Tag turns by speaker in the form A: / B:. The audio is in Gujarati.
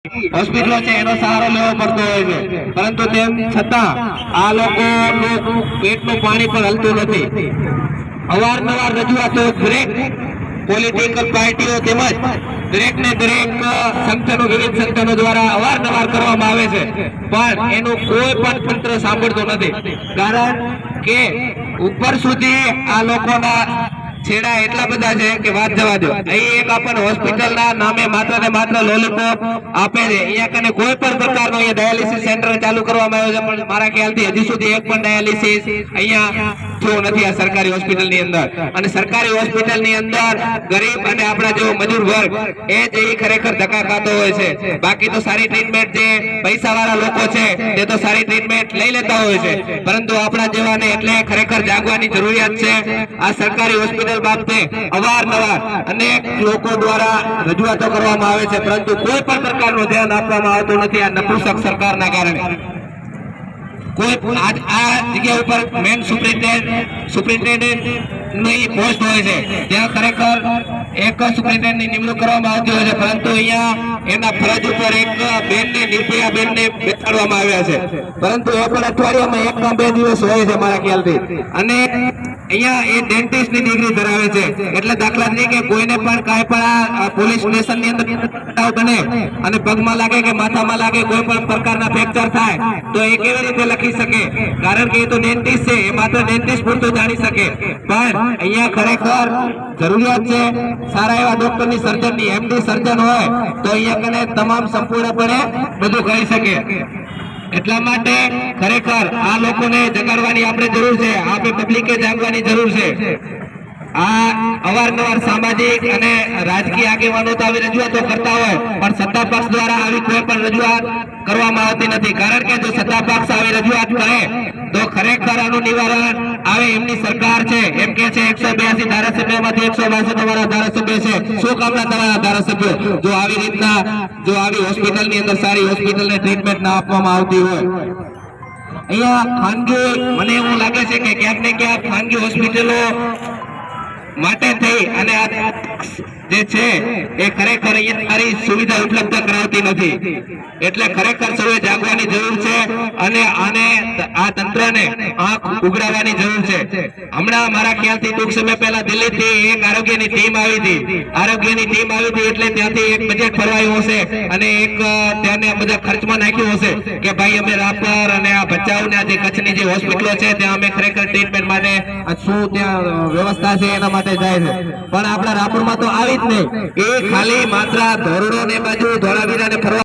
A: હોસ્પિટલો છે એનો સહારો લેવો પડતો હોય છે, પરંતુ તેમ છતાં આ લોકોનું પેટનું પાણી પણ હલતું નથી। અવારનવાર રજૂઆતો દરેક પોલિટિકલ પાર્ટીઓ તેમજ દરેક ને દરેક સંગઠનો વિવિધ સંગઠનો દ્વારા અવારનવાર કરવામાં આવે છે, પણ એનું કોઈ પણ તંત્ર સાંભળતું નથી। કારણ કે ઉપર સુધી આ લોકોના છેડા એટલા બધા છે કે વાત જવા દો। અહીં એક આપણને હોસ્પિટલના નામે માત્ર ને માત્ર લોલીપોપ આપે છે। અહીંયા કને કોઈ પણ પ્રકારનો અહીંયા ડાયાલિસિસ સેન્ટર ચાલુ કરવામાં આવ્યો છે, પણ મારા ખ્યાલથી હજી સુધી એક પણ ડાયાલિસિસ અહીંયા થયું નથી આ સરકારી હોસ્પિટલની અંદર। અને સરકારી હોસ્પિટલની અંદર ગરીબ અને આપણા જેવો મજૂર વર્ગ એ જ ખરેખર ધક્કા ખાતો હોય છે। બાકી તો સારી ટ્રીટમેન્ટ જે પૈસાવાળા લોકો છે તે તો સારી ટ્રીટમેન્ટ લઈ લેતા હોય છે, પરંતુ આપણા જેવાને એટલે ખરેખર જાગવાની જરૂરિયાત છે। આ સરકારી હોસ્પિટલ બાબતે અવારનવાર અનેક લોકો દ્વારા રજૂઆતો કરવામાં આવે છે, પરંતુ કોઈ પણ પ્રકારનું ધ્યાન આપવામાં આવતું નથી આ નપુંસક સરકારના કારણે। કોઈ આ જગ્યા ઉપર મેન સુપ્રિન્ટેન્ડન્ટ ની પોસ્ટ હોય છે, ત્યાં ખરેખર એક સુપ્રિન્ટેન્ડન્ટની નિમણૂક કરવામાં આવતી હોય છે, પરંતુ અહીંયા એના ફરજ ઉપર એક બેનને નિર્ભયા બેનને બેસાડવામાં આવ્યા છે, પરંતુ એ પણ અઠવાડિયામાં 1 કે 2 દિવસ હોય છે મારા ખ્યાલથી। અને અહીંયા એ ડેન્ટિસ્ટની ડિગ્રી ધરાવે છે, એટલે દાખલા તરીકે કોઈને પણ કાંઈ પણ આ પોલીસ સ્ટેશનની અંદર બને અને પગમાં લાગે કે માથામાં લાગે કોઈ પણ પ્રકારના ફ્રેક્ચર થાય તો એ કેવી રીતે લખી શકે? કારણ કે એ તો ડેન્ટિસ્ટ છે, એ માત્ર ડેન્ટિસ્ટ પૂરતું જાણી શકે। પણ અહીંયા ખરેખર જરૂરિયાત છે સારા એવા ડોક્ટરની, સર્જનની। એમડી સર્જન હોય તો અહીંયા કને તમામ સંપૂર્ણપણે બધું કરી શકે। એટલા માટે ખરેખર આ લોકોને જગાડવાની આપણે જરૂર છે, આપણે પબ્લિકે જાગવાની જરૂર છે। આ અવારનવાર સામાજિક અને રાજકીય આગેવાનો તો આવી રજૂઆતો કરતા હોય, પણ સત્તા પક્ષ દ્વારા આવી કોઈ પણ રજૂઆત કરવામાં આવતી નથી। કારણ કે જો સત્તા પક્ષ આવી રજૂઆત કરે તો ખરેખર આનું નિવારણ આવે એમની સરકાર છે। એમ કે છે 182 ધારાસભ્યમાંથી 162 તમારા ધારાસભ્ય છે, શું કામના તમારા ધારાસભ્યો? જો આવી રીતના જો આવી હોસ્પિટલની અંદર સારી હોસ્પિટલને ટ્રીટમેન્ટ ના આપવામાં આવતી હોય, અહીંયા ખાનગી મને એવું લાગે છે કે ક્યાંક ને ક્યાંક ખાનગી હોસ્પિટલો માટે થઈ અને જે છે એ ખરેખર અહીંયા સારી સુવિધા ઉપલબ્ધ કરાવતી નથી। એટલે ખરેખર સૌએ જાગવાની જરૂર છે અને આને આ તંત્રને આંખ ઉઘરાવવાની જરૂર છે। હમણાં મારા ખ્યાલથી ટૂંક સમય પહેલા દિલ્હીથી એક આરોગ્યની ટીમ આવી હતી। આરોગ્યની ટીમ આવી હતી એટલે ત્યાંથી એક બજેટ ફરવાયું હશે અને એક ત્યાંને બધા ખર્ચમાં નાખ્યું હશે કે ભાઈ અમે રાપર અને આ ભચાઉના જે કચ્છની જે હોસ્પિટલો છે ત્યાં અમે ખરેખર ટ્રીટમેન્ટ માટે શું ત્યાં વ્યવસ્થા છે એના માટે જાય છે, પણ આપણા રાપુરમાં તો આવી જ નહીં। એ ખાલી માત્ર ધોરડો ને બાજુ ધોળાવીરા ને ફરવા